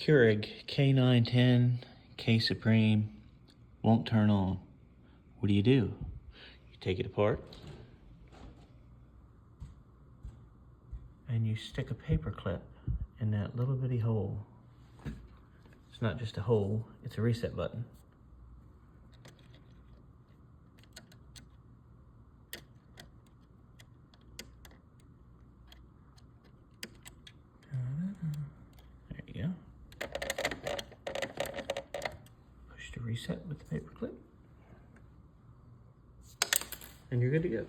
Keurig K910 K-Supreme won't turn on. What do? You take it apart and you stick a paper clip in that little bitty hole. It's not just a hole, it's a reset button. There you go. Push to reset with the paper clip, and you're good to go.